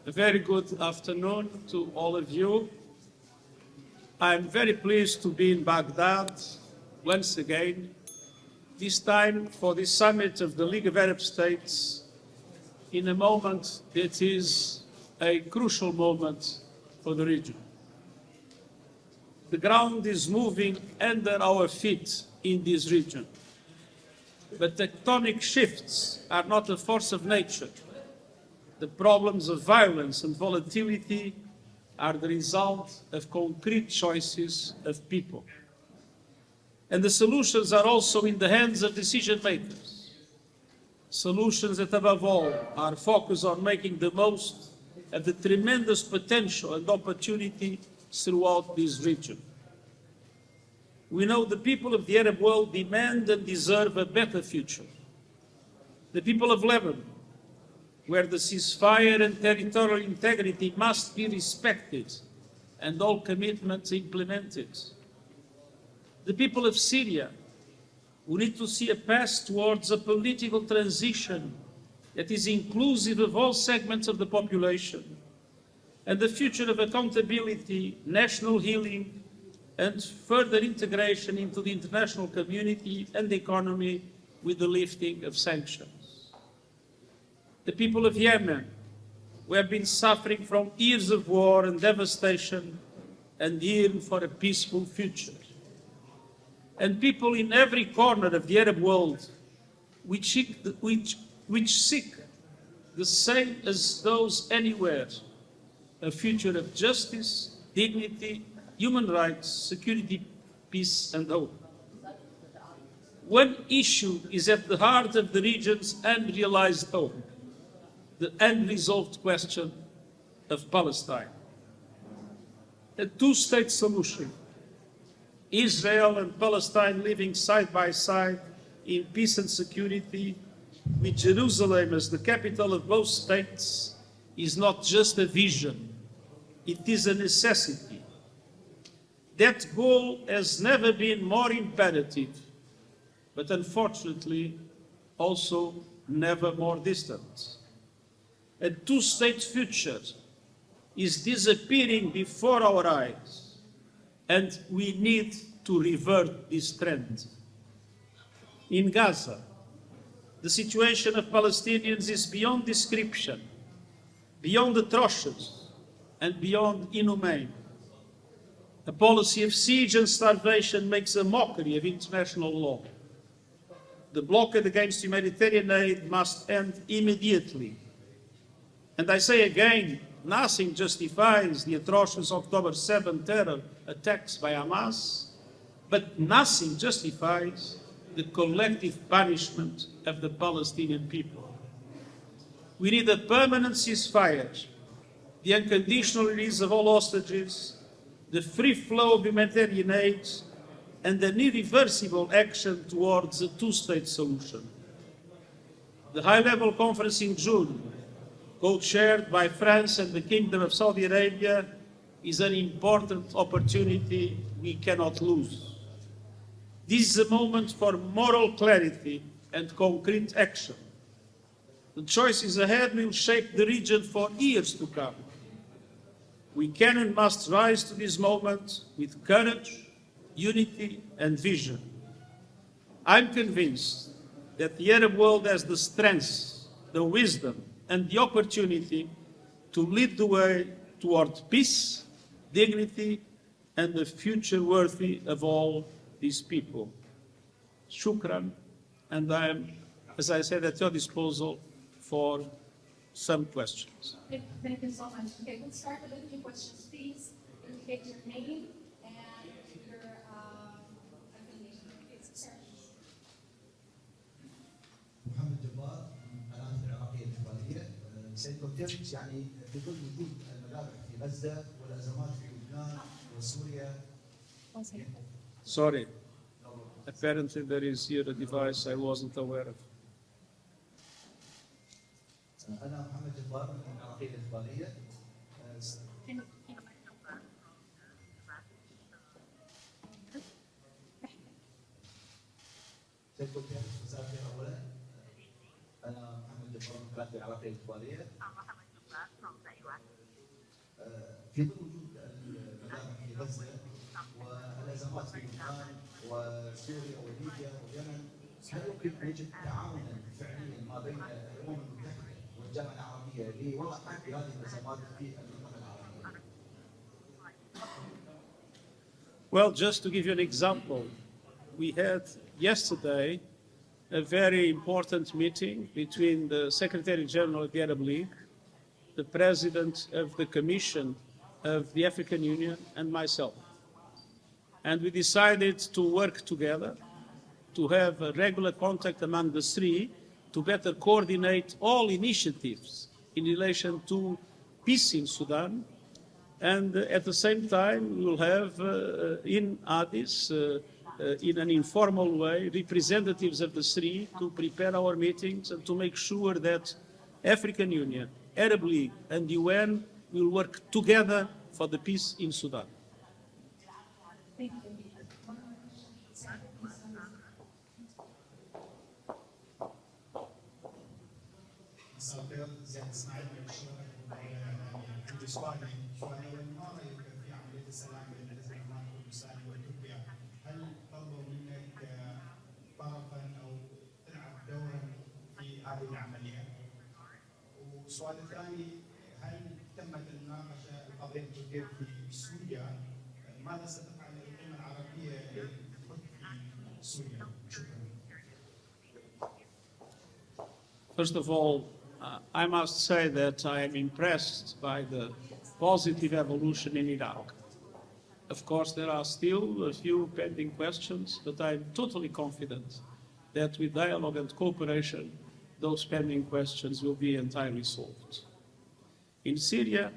A very good afternoon to all of you. I'm very pleased to be in Baghdad once again, this time for the summit of the League of Arab States, in a moment that is a crucial moment for the region. The ground is moving under our feet in this region, but tectonic shifts are not a force of nature. The problems of violence and volatility are the result of concrete choices of people. And the solutions are also in the hands of decision makers. Solutions that, above all, are focused on making the most of the tremendous potential and opportunity throughout this region. We know the people of the Arab world demand and deserve a better future. The people of Lebanon, where the ceasefire and territorial integrity must be respected and all commitments implemented. The people of Syria, who need to see a path towards a political transition that is inclusive of all segments of the population, and the future of accountability, national healing, and further integration into the international community and the economy with the lifting of sanctions. The people of Yemen, who have been suffering from years of war and devastation and yearn for a peaceful future. And people in every corner of the Arab world which seek the same as those anywhere, a future of justice, dignity, human rights, security, peace, and hope. One issue is at the heart of the region's unrealized hope: the unresolved question of Palestine. A two-state solution, Israel and Palestine living side by side in peace and security, with Jerusalem as the capital of both states, is not just a vision, it is a necessity. That goal has never been more imperative, but unfortunately also never more distant. A two-state future is disappearing before our eyes, and we need to revert this trend. In Gaza, the situation of Palestinians is beyond description, beyond atrocious, and beyond inhumane. A policy of siege and starvation makes a mockery of international law. The blockade against humanitarian aid must end immediately. And I say again, nothing justifies the atrocious October 7 terror attacks by Hamas, but nothing justifies the collective punishment of the Palestinian people. We need a permanent ceasefire, the unconditional release of all hostages, the free flow of humanitarian aid, and an irreversible action towards a two-state solution. The high-level conference in June, co-chaired by France and the Kingdom of Saudi Arabia, is an important opportunity we cannot lose. This is a moment for moral clarity and concrete action. The choices ahead will shape the region for years to come. We can and must rise to this moment with courage, unity, and vision. I'm convinced that the Arab world has the strength, the wisdom, and the opportunity to lead the way toward peace, dignity, and a future worthy of all these people. Shukran, and I am, as I said, at your disposal for some questions. Thank you so much. Okay, let's start with a few questions, please. Indicate your name and your affiliation. Please start. محمد جبار من قناه العراقيه الجباليه. سيد غوتيريش، يعني في ظل وجود المذابح في غزه والازمات في لبنان وسوريا. Sorry, apparently there is here a device I wasn't aware of. انا محمد جبار من العراقيه الجباليه. سيد غوتيريش، مساء الخير اولا. انا محمد جبار من العراقيه الجباليه. في ظل وجود المذابح في غزة والأزمات في لبنان وسوريا وليبيا واليمن، هل يمكن أن يجد تعاونا فعليا ما بين الأمم المتحدة والجامعة العربية لوضع حد لهذه الأزمات في المنطقة العربية؟ Well, just to give you an example, we had yesterday a very important meeting between the Secretary-General of the Arab League, the President of the Commission of the African Union, and myself. And we decided to work together, to have a regular contact among the three, to better coordinate all initiatives in relation to peace in Sudan. And at the same time, we will have in Addis, in an informal way, representatives of the three to prepare our meetings and to make sure that African Union, Arab League, and UN will work together for the peace in Sudan. Thank you. مساء الخير، زياد اسماعيل من الشباب. عندي سؤالين ما رايك في عمليه السلام بين الحزب الامريكي والاسرائيلي وتركيا؟ هل طلبوا منك طرفا او تلعب دورا في هذه العمليه؟ والسؤال الثاني، هل تمت المناقشه القضيه التركيه في سوريا؟ ماذا ستفعل القمه العربيه في سوريا؟ شكرا. First of all, I must say that I am impressed by the positive evolution in Iraq. Of course, there are still a few pending questions, but I'm totally confident that with dialogue and cooperation, those pending questions will be entirely solved. In Syria,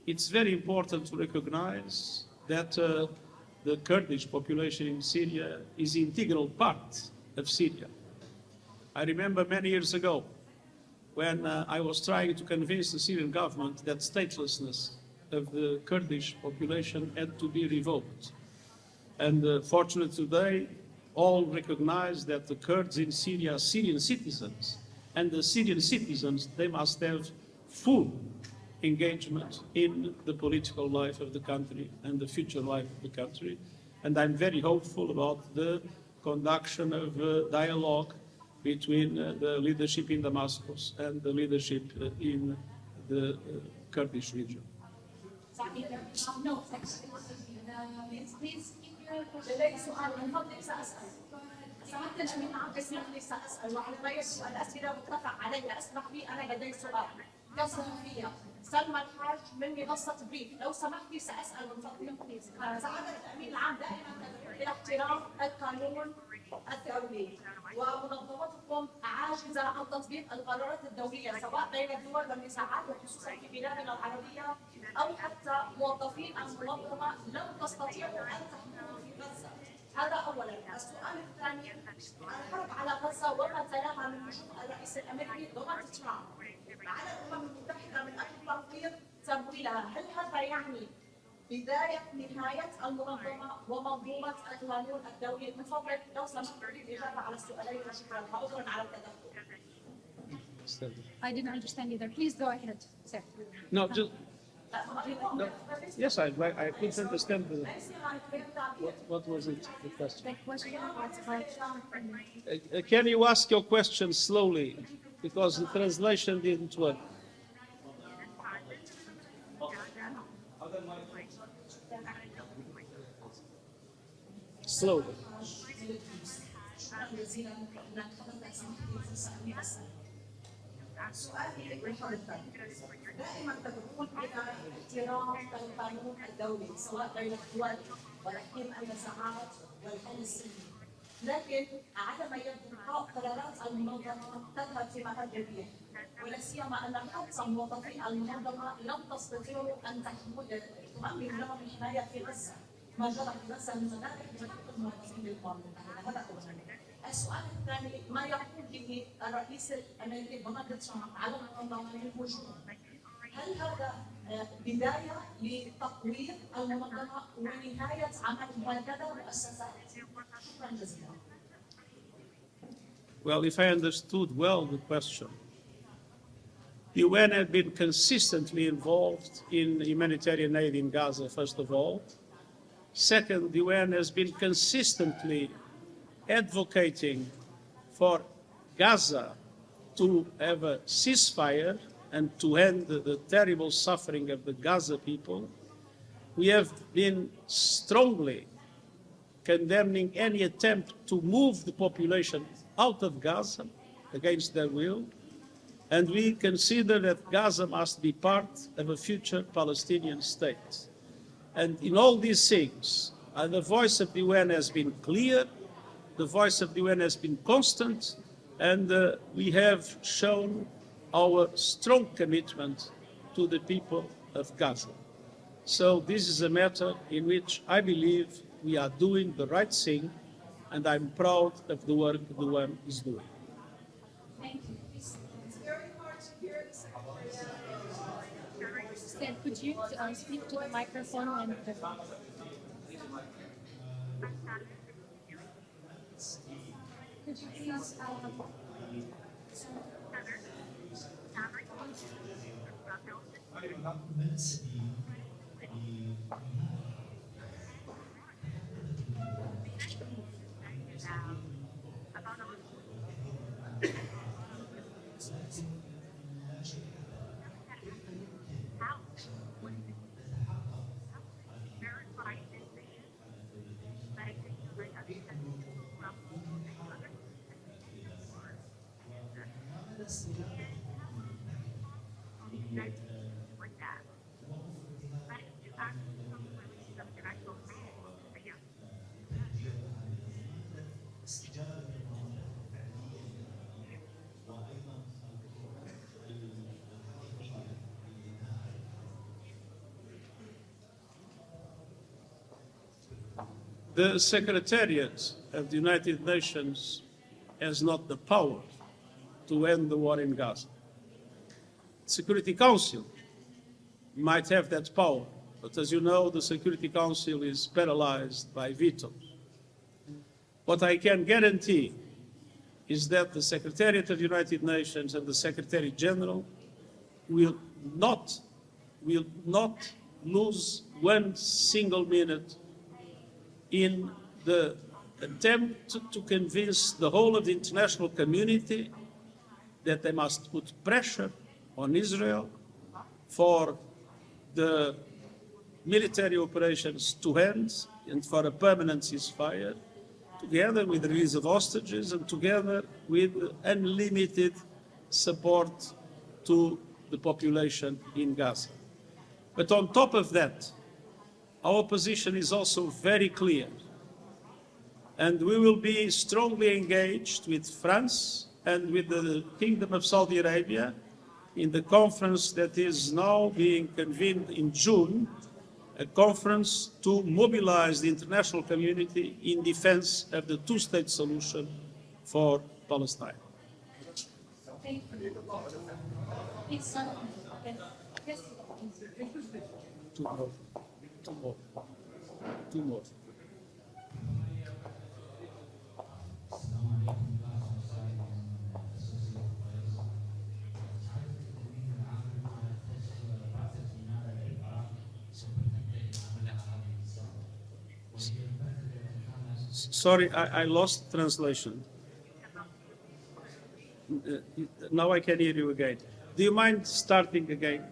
it's very important to recognize that the Kurdish population in Syria is an integral part of Syria. I remember many years ago when I was trying to convince the Syrian government that statelessness of the Kurdish population had to be revoked. And fortunately today, all recognize that the Kurds in Syria are Syrian citizens, and the Syrian citizens, they must have full engagement in the political life of the country and the future life of the country. And I'm very hopeful about the conduction of dialogue between the leadership in Damascus and the leadership in the Kurdish region. No, please keep your question. سمعت الأمين عم بسمح لي سأسأل وعلى ما يسأل الأسئلة متفق عليها أسمح لي أنا لدي سؤال. يا صحفية سلمى الحاج من منصة بريف، لو سمحت لي سأسأل من فضلك. سعادة الأمين العام دائما تدعو إلى احترام القانون الدولي، ومنظمتكم عاجزة عن تطبيق القرارات الدولية سواء بين الدول والنزاعات وخصوصا في بلادنا العربية أو حتى موظفين المنظمة لم تستطيعوا أن تحكموا في غزة. هذا أولا. السؤال الثاني، الحرب على غزة وما تلاها من هجوم الرئيس الأمريكي دونالد ترامب على الأمم المتحدة من أجل تطوير تمويلها، هل هذا يعني بداية نهاية المنظمة ومنظومة القانون الدولي؟ من فضلك لو سمحت لي الإجابة على السؤالين وشكرا وعذرا على التدخل. I didn't understand either. Please go ahead, sir. No, just no. Yes, I couldn't understand what was it, the question. The question was about Can you ask your question slowly because the translation didn't work? Slowly. سؤالي لحضرتك، دائما تدعون الى احترام القانون الدولي سواء بين الدول ولكن النزاعات والحل السلمي، لكن على ما يبدو قرارات المنظمه تذهب في مهب كبير، ولا سيما ان حتى موظفي المنظمه لم تستطيعوا ان تؤمنوا لهم الحمايه في غزه، ما جرى في غزه من مذابح بحق الموظفين للامم المتحده، هذا اولا. السؤال الثاني، ما يقول به الرئيس الامريكي دونالد ترامب على المنظمه من هجوم، هل هذا بدايه لتقويض المنظمه ونهايه عمل هكذا مؤسسات؟ شكرا جزيلا. Well, if I understood well the question, The UN has been consistently involved in humanitarian aid in Gaza, first of all. Second, the UN has been consistently advocating for Gaza to have a ceasefire and to end the terrible suffering of the Gaza people. We have been strongly condemning any attempt to move the population out of Gaza against their will. And we consider that Gaza must be part of a future Palestinian state. And in all these things, the voice of the UN has been clear, the voice of the UN has been constant, and we have shown our strong commitment to the people of Gaza. So this is a matter in which I believe we are doing the right thing, and I'm proud of the work the UN is doing. Thank you. It's very hard to hear the Secretary. Stan, could you speak to the microphone and Could you please The Secretariat of the United Nations has not the power to end the war in Gaza. The Security Council might have that power, but as you know, the Security Council is paralyzed by vetoes. What I can guarantee is that the Secretariat of the United Nations and the Secretary-General will not lose one single minute in the attempt to convince the whole of the international community that they must put pressure on Israel for the military operations to end and for a permanent ceasefire, together with the release of hostages and together with unlimited support to the population in Gaza. But on top of that, our position is also very clear, and we will be strongly engaged with France and with the Kingdom of Saudi Arabia in the conference that is now being convened in June, a conference to mobilize the international community in defense of the two-state solution for Palestine. Thank you. It's yes. Two more. Sorry, I lost translation. Now I can hear you again. Do you mind starting again?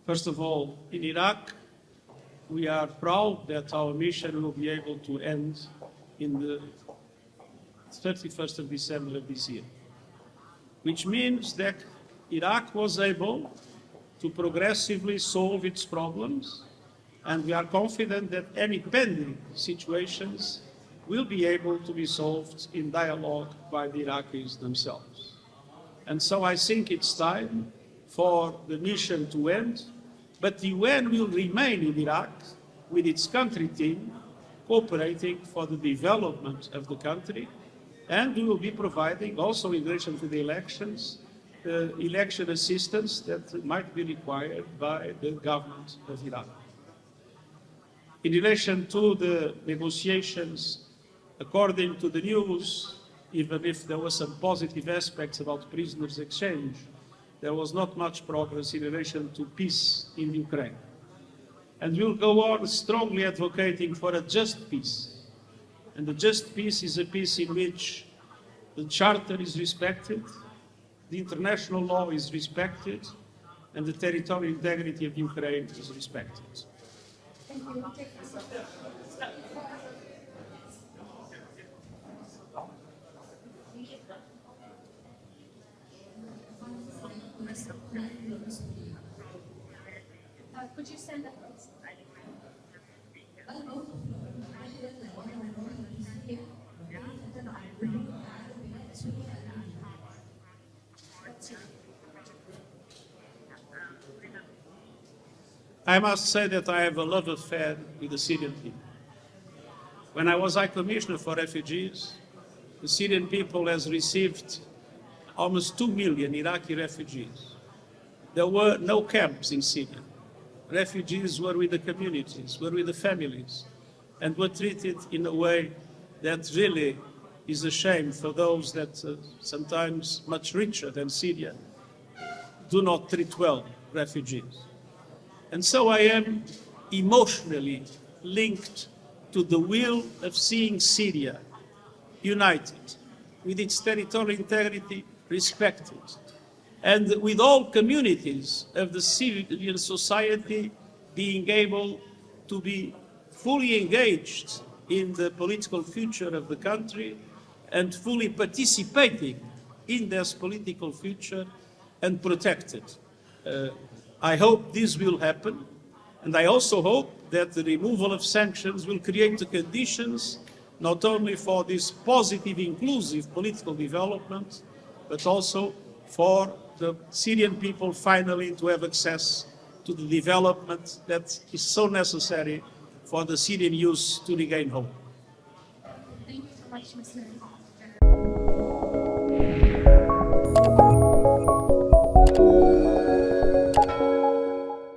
First of all, in Iraq, we are proud that our mission will be able to end in the 31st of December of this year, which means that Iraq was able to progressively solve its problems And we are confident that any pending situations will be able to be solved in dialogue by the Iraqis themselves. And so I think it's time for the mission to end, but the UN will remain in Iraq with its country team, cooperating for the development of the country, and we will be providing also in relation to the elections, election assistance that might be required by the government of Iraq. In relation to the negotiations, according to the news, even if there were some positive aspects about prisoners exchange, there was not much progress in relation to peace in Ukraine. And we'll go on strongly advocating for a just peace. And a just peace is a peace in which the Charter is respected, the international law is respected, and the territorial integrity of Ukraine is respected. Thank you. Could you stand up, please? I must say that I have a love affair with the Syrian people. When I was High Commissioner for Refugees, the Syrian people has received almost 2 million Iraqi refugees. There were no camps in Syria. Refugees were with the communities, were with the families, and were treated in a way that really is a shame for those that sometimes much richer than Syria do not treat well refugees. And so I am emotionally linked to the will of seeing Syria united, with its territorial integrity respected, and with all communities of the civilian society being able to be fully engaged in the political future of the country and fully participating in this political future and protected. I hope this will happen, and I also hope that the removal of sanctions will create the conditions not only for this positive, inclusive political development, but also for the Syrian people finally to have access to the development that is so necessary for the Syrian youth to regain hope. Thank you so much, Mr.